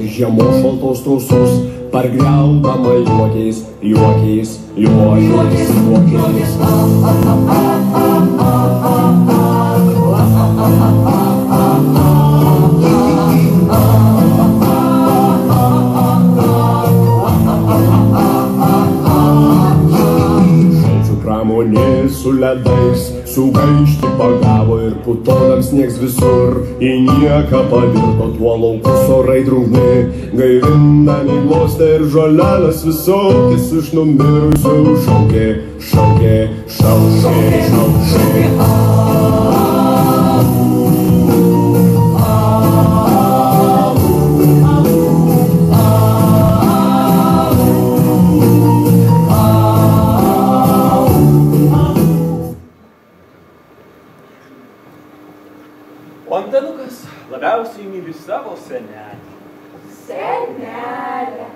žiemos šaltos tausus, pargriaudama juokiais, juokiais, juokiais, juokiais. Pramonė su ledais, sugaišti pagavo ir putonams sniegs visur. Į nieką pavirto tuo laukus orai drungni, gaivindami glostė ir žolelės visokias iš numirusių šaukė, šaukė, šaukė, šaukė. Antanukas labiausiai myli savo senelę. Senelę.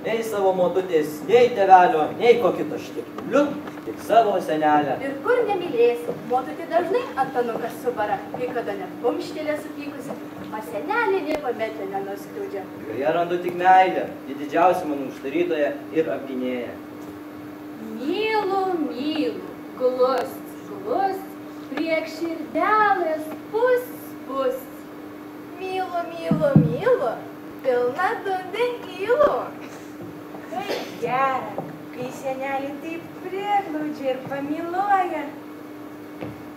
Nei savo motutės, nei tėvelio, nei ko kito štikliu, tik savo senelę. Ir kur nemylėsi, motutė dažnai Antanukas subara, kai kada net kumštelė supykusi, o senelė nieko metė nenuskriaudžia. Joje randu tik meilę, ji didžiausia mano uždarytoja ir apginėja. Mylu, mylu, glust, glust, priek širdelės pus. Mylu, mylu, mylu, pilna dundengylų. Kaip gera, kai senelį taip prieglaudžia ir pamyluoja.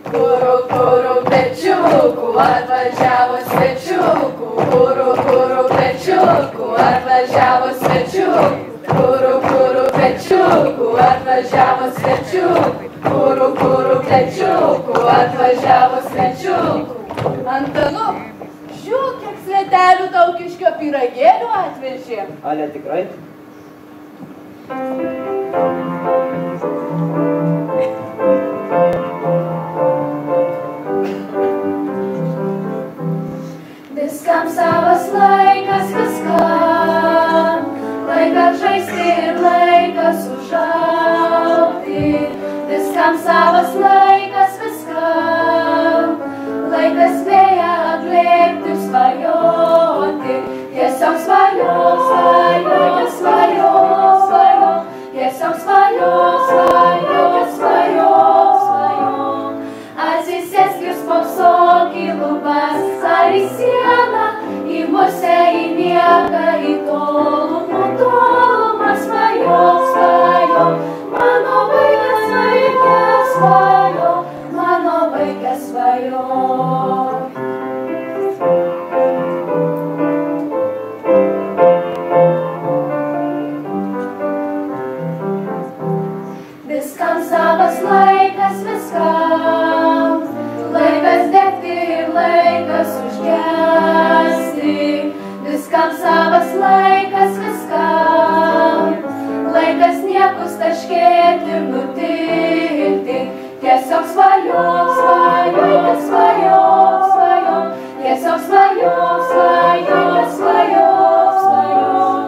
Kuru, kuru, pečiukų, atvažiavo svečiukų. Kuru, kuru, pečiukų, atvažiavo svečiukų. Kuru, kuru, pečiukų, atvažiavo svečiukų. Kuru, kuru, pečiukų, atvažiavo svečiukų. Antanu, žiūrėk, kiek svetelių Daukiškio pyragėlių atvežė. Ale tikrai? Viskam savas laikas, viskam. Laikas žaisti ir laikas užaugti. Viskam savas laikas, viskam. Laikas vėja aplėkti ir svajoti. Tiesiog svajok, svajok, svajok, svajok. Tiesiog svajok, svajok, svajok, svajok. Atsisėsk ir spoksok į lubas ar į sieną, į musę, į nieką, į tolumą, tolumą. Svajok, svajok, mano vaikas, vaikas, svajok, mano vaikas, svajok. Viskam savas laikas, viskam. Laikas degti ir laikas užgesti. Viskam savas laikas, viskam. Laikas niekus taškėti ir nutilti. Tiesiog svajok, svajok, svajok, svajok. Tiesiog svajok, svajok, svajok, svajok.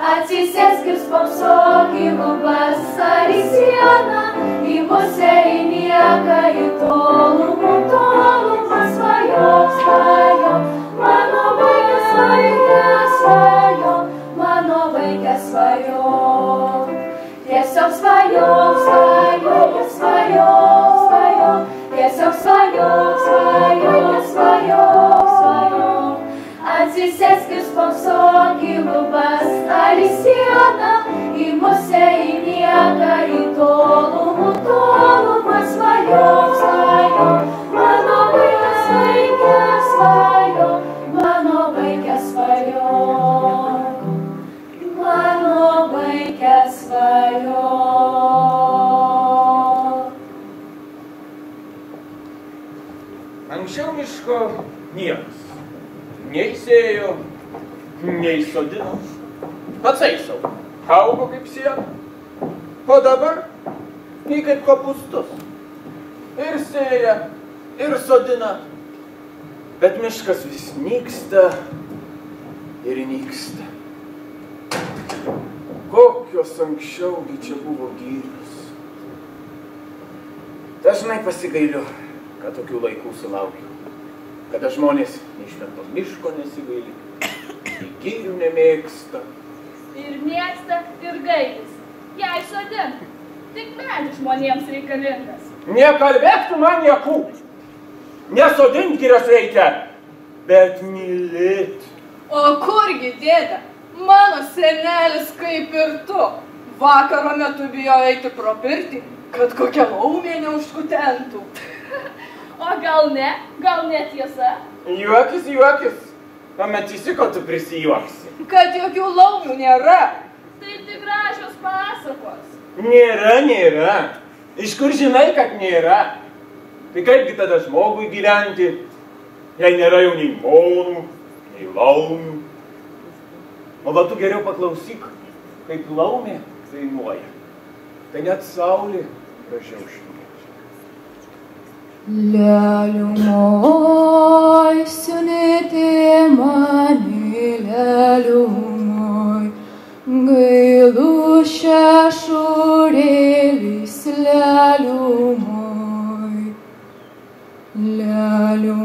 Atsisėsk ir spoksok į lubas ar į sieną, į musę, į nieką, į tolumą, tolumą. Svajok, svajok, mano vaikas, vaikas, svajok, mano vaikas, svajok. Tiesiog svajok, svajok, svajok, svajok. Tiesiog svajok, svajok, svajok, svajok. Atsisėsk ir spoksok į lubas ar į sieną, į musę, į nieką, į tolumą, tolumą. Svajok, svajok, mano vaikas, vaikas, svajok, mano vaikas, svajok, mano vaikas, svajok. Anksčiau miško niekas. Nei sėjo, nei sodino. Patsai sau, augo kaip siena. O dabar, nei kaip kopūstus. Ir sėja, ir sodina. Bet miškas vis nyksta ir nyksta. Kokios anksčiaugi čia buvo girios. Dažnai pasigailiu, kad tokių laikų sulaukiu. Kada žmonės nei švento miško nesigaili, nei girių nemėgsta. Ir mėgsta, ir gailis. Jei sodink, tik medis žmonėms reikalingas. Nekalbėk tu man niekų. Nesodint girios reikia, bet mylėt. O kurgi, dėde, mano senelis kaip ir tu. Vakaro metu bijo eiti pro pirtį, kad kokia laumė neužkutentų. O gal netiesa? Juokis. Pamatysi, kad tu prisijuoksi. Kad jokių laumių nėra. Tai tik gražios pasakos. Nėra. Iš kur žinai, kad nėra? Tai kaipgi tada žmogui gyventi, jei nėra jau nei monų, nei laumių? O va tu geriau paklausyk, kaip laumė dainuoja. Tai net saulė gražiau šviečia. Leliumoj, siunėte mane, leliumoj, gailu šešurėlis, leliumoj.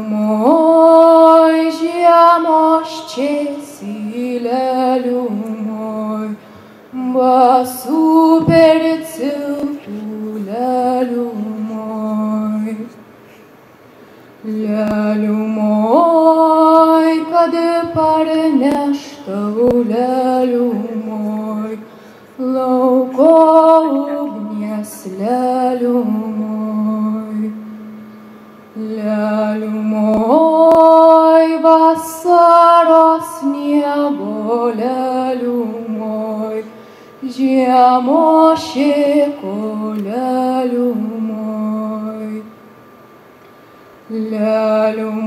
Leliumoj, žiemos česi, leliumoj, basų per cilpų, leliumoj. Leliumoj, kad parneštau, leliumoj, lauko ugnies, leliumoj. Leliumoj, vasaros sniego, leliumoj, žiemos šėko, leliumoj.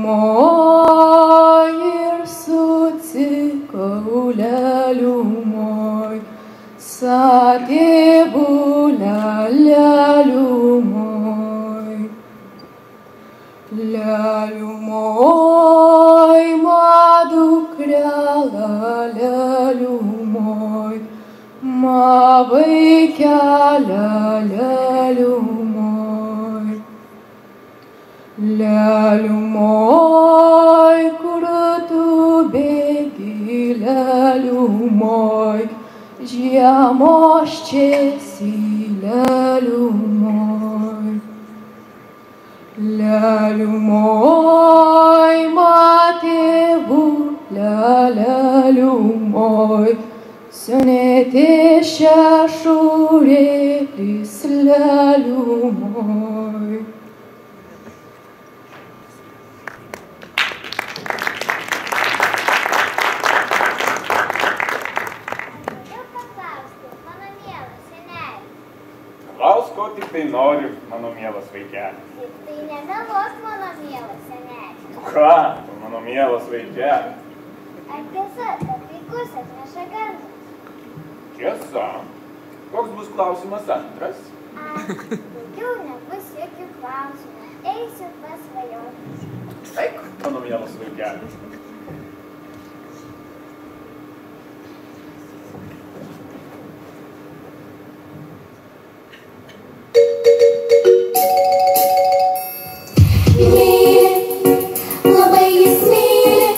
Leliumoj, ir sutikau, leliumoj, satėvulę, leliumoj. Leliumoj, madukrela, leliumoj, ma vaikelė, leliumoj. Leliumoj, kur tu bėgi, leliumoj, žiemos česi, leliumoj. Leliumoj, matėvulė, leliumoj, siunėte šešurėlis, leliumoj. Klaus, ko tik tai nori, mano mielas vaikeli. Tai nemeluok, mano mielas seneli. Ką, tu mano mielas vaikeli? Ar tiesa, kad vaikus atneša gandras? Tiesa. Koks bus klausimas antras? Daugiau nebus jokių klausimų. Eisiu pas svajonę. Eik, mano mielas vaikeli. Labai jis myli.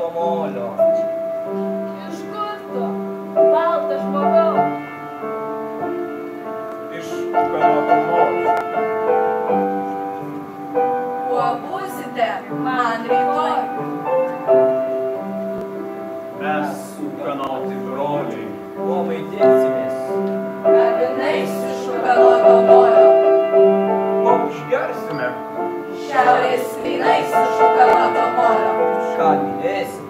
šukanuoto molio. Iš kur tu, baltas žmogau? Iš šukanuoto molio. Kuo būsite man rytoj? Mes šukanoti broliai. Kuo maitinsimės? Avinais iš šukanuoto molio. Kuo užgersime? Šiaurės vynais iš šukanuoto molio. Ką minėsim?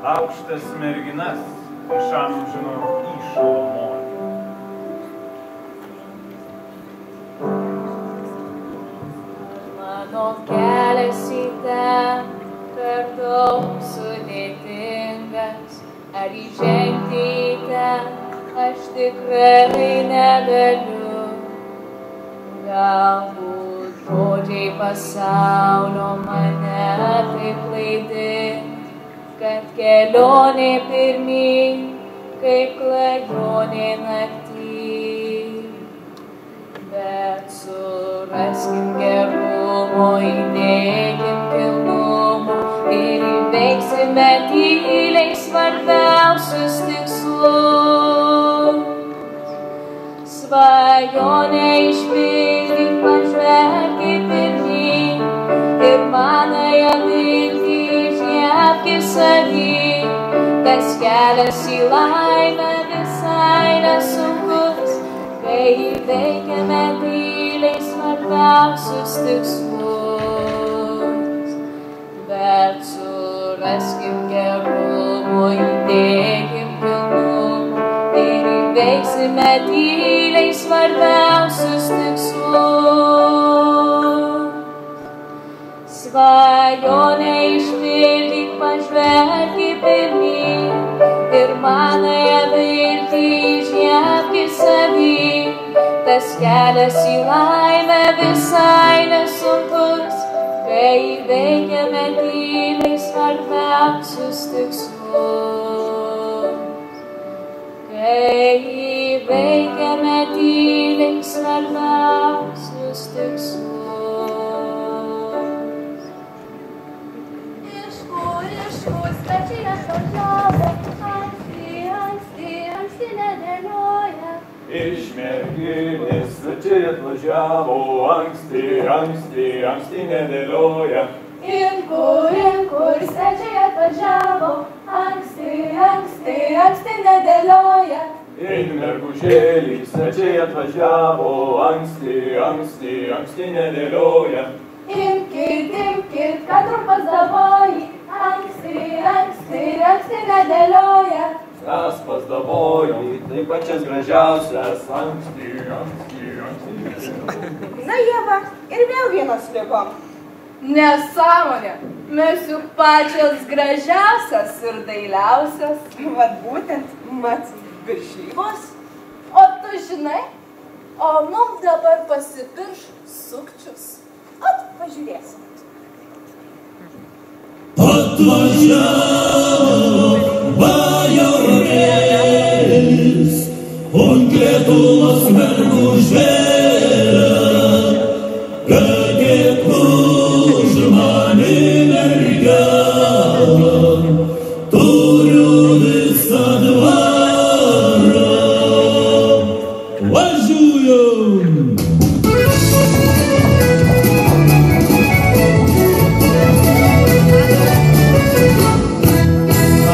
Aukštas merginas iš amžino įšalo molio. Mano kelias į ten per daug sudėtingas, ar įžengti į ten aš tikrai negaliu. Galbūt žodžiai pasaulio mane taip klaidina, kad kelionė pirmyn, kaip klajonė naktį. Bet suraskim gerumo, įdėkim kilnumo ir įveiksime tyliai svarbiausius tikslus. Svajonę išpildyk, pažvelgi pirmyn ir manąją viltį įžiebki savy. Tas kelias į laimę visai nesunkus, kai įveikiame tyliai svarbiausius tikslus. Bet suraskim gerumo, įdėkim kilnumo ir įveiksime tyliai svarbiausius tikslus. Svajonę išpildyk, pažvelgi pirmyn ir manąją viltį įžiebki savy. Tas kelias į laimę visai nesunkus, kai įveikiame tyliai svarbiausius tikslus. Kai įveikiame tyliai svarbiausius tikslus. Iš kur svečiai atvažiavo, anksti nedėlioja. Iš merginės svečiai atvažiavo, anksti nedėlioja. Ir kur svečiai atvažiavo, anksti nedėlioja. Ir mergužėlį svečiai atvažiavo, anksti nedėlioja. Imkit, kad trumpas davoji, anksti nedėlioja. Kas pasdavoji, tai pačias gražiausias, anksti. Na, Ieva, ir vėl vienas liko. Nesąmonė, mes juk pačios gražiausias ir dailiausias. Vat būtent, mat, viršybos. O tu žinai, o mums dabar pasipirš sukčius. Ot, pažiūrėsim. Atvažiavo bajorėlis, und Lietuvos mergužėlė, kad tiek už mane mergelą, turiu visą dvarą. Važiuojam!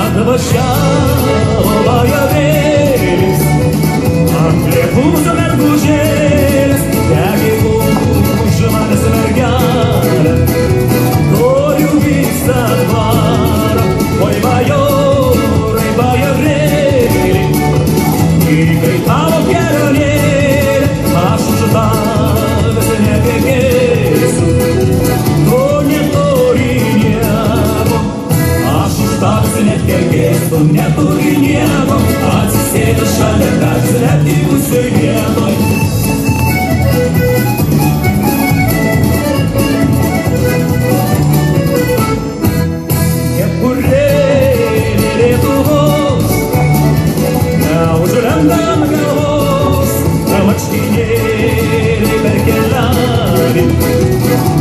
Atvažiavo bajorėlis, ant Lietuvos mergužėlės, tegi už manęs mergelę, turiu visą dvarą. Oi bajorai, bajorėliai, ir kai tavo kelionėlė, aš už tavęs netekėsiu. Tu neturi nieko, aš už tavęs netekėsiu, neturi nieko, atsisėdęs šalia tavęs neatvykusioj vietoj. Kepurėlė Lietuvos, neužlenda ant galvos, marškinėliai per keliavimą.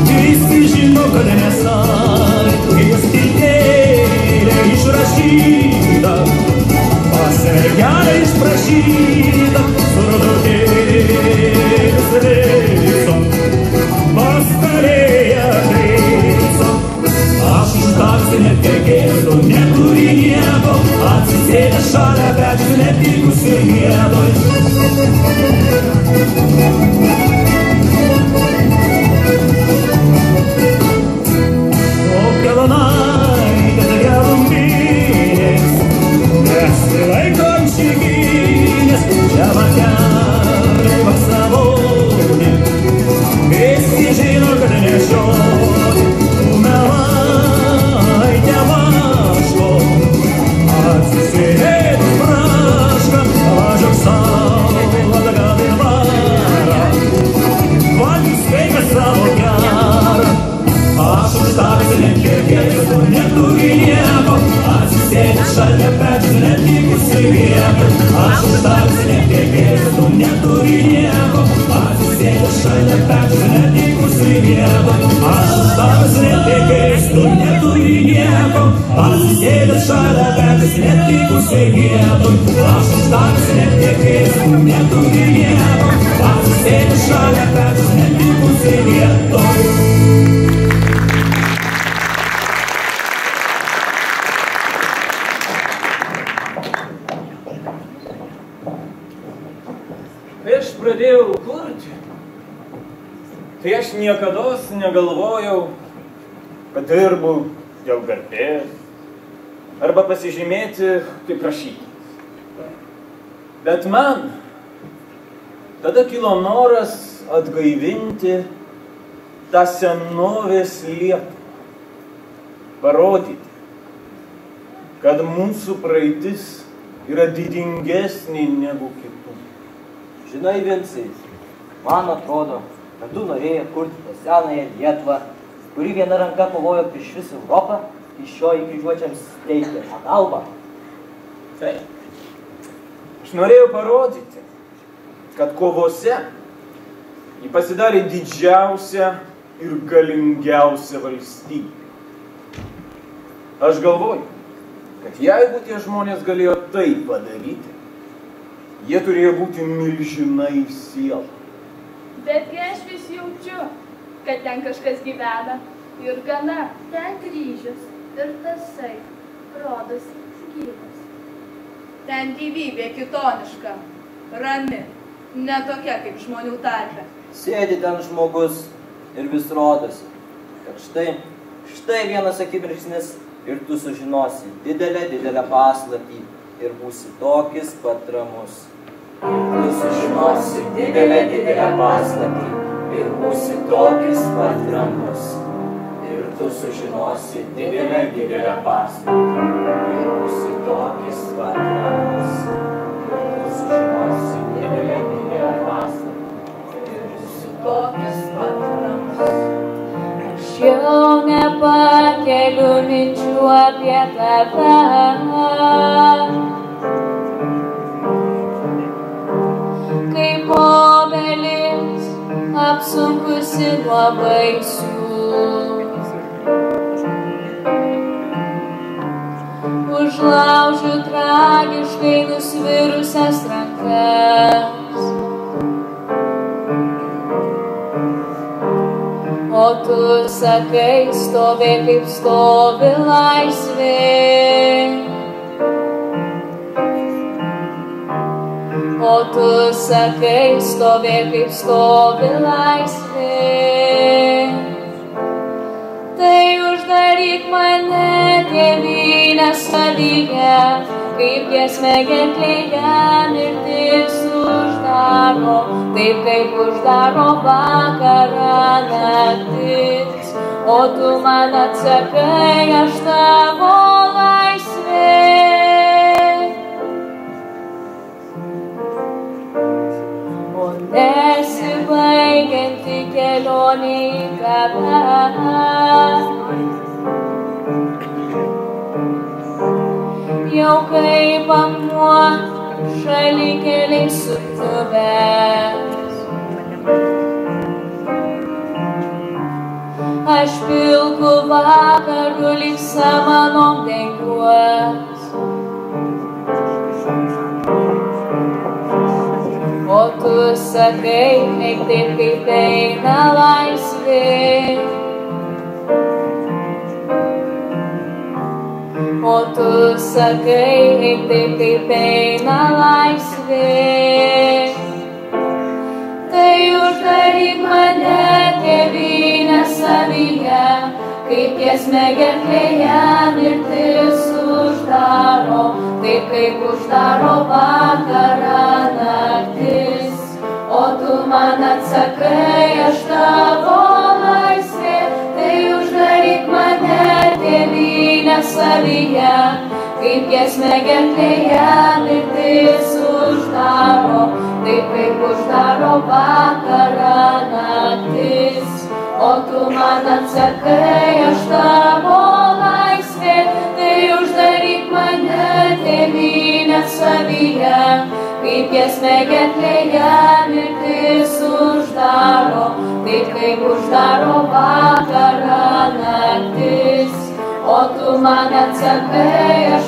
Visi žino, kad nesavi, kai jos tiltėja užrašyta, pas mergelę išprašyta, su rudutėlis reiso, pas kalėją reiso. Aš užtaksiu netekėjęs, tu neturi nieko, atsisėdęs šalia, bet netikusi vietoj. O kelonaitės gelumbinės, nesilaiko išeiginės, čia vakariai vaksavonė, visi žino, kad nešioti, tu melaitė vaško, atsisėdės praška, važiuok savo atgal ir varą, valgys sveikas savo gerą. Aš užtaksiu netekėjęs, tu neturi nieko, atsisėdęs šalia, bet netikusi vietoj. Aš užtaksiu netekėjęs, tu neturi nieko, atsisėdęs šalia, bet netikusi vietoj. Aš užtaksiu netekėjęs, tu neturi nieko, atsisėdęs šalia, bet netikusi vietoj. Aš užtaksiu netekėjęs, tu neturi nieko, atsisėdęs šalia, bet netikusi vietoj. Kai aš pradėjau kurti, tai aš niekados negalvojau, kad dirbu dėl garbės arba pasižymėti kaip rašytojas. Bet man tada kilo noras atgaivinti tą senovės Lietuvą, parodyti, kad mūsų praeitis yra didingesnė negu kitų. Žinai, Vincai, man atrodo, kad tu norėjai kurti tą senąją Lietuvą, kuri viena ranka kovojo prieš visą Europą, iš šio į kryžiuočiams teikė pagalbą. Taip. Aš norėjau parodyti, kad kovose ji pasidarė didžiausia ir galingiausia valstybė. Aš galvoju, kad jeigu tie žmonės galėjo tai padaryti, jie turėjo būti milžinai sielą. Betgi aš vis jaučiu, kad ten kažkas gyvena ir gana. Ten kryžius ir tasai, rodosi gyvas. Ten gyvybė kitoniška, rami, ne tokia kaip žmonių tarpe. Sėdi ten žmogus ir vis rodosi, kad štai vienas akimirksnis ir tu sužinosi didelę paslaptį ir būsi tokis pat ramus. Tu sužinosi didelę paslaptį ir būsi tokis pat ramus. Ir tu sužinosi didelę paslaptį ir būsi tokis pat ramus. Ir tu sužinosi didelę paslaptį ir būsi tokis pat ramus. Aš jau nepakeliu minčių apie tave. Kaip obelis apsunkusi nuo baisių. Užlaužiu tragiškai nusvirusias rankas. O tu sakai, stovėk kaip stovi laisvė. O tu sakai, stovėk kaip stovi laisvė. Tai uždaryk mane, tėvynę savyje, kaip giesmė gerklėje mirtis uždaro, taip kaip uždaro vakarą naktis. O tu man atsakai, aš tavo laisvė. O nesibaigianti kelionė į tave. Jau kaip akmuo šalikeliai sutuvęs. aš pilku vakaru lyg samanom dengiuos. O tu sakai, eik taip, kaip eina laisvė. O tu sakai, eik taip, kaip eina laisvė. Tai uždaryk mane, tėvynę savyje, kaip giesmė gerklėje mirtis uždaro, taip kaip uždaro vakarą naktis. O tu man atsakai, aš tavo laisvė, tai uždaryk mane, tėvynę savyje, kaip giesmė gerklėje mirtis uždaro, taip kaip uždaro vakarą naktis. O tu man atsakai, aš tavo laisvė, tai uždaryk mane, tėvynę savyje, kaip giesmė gerklėje mirtis uždaro, taip kaip uždaro vakarą naktis. O tu man atsakai, aš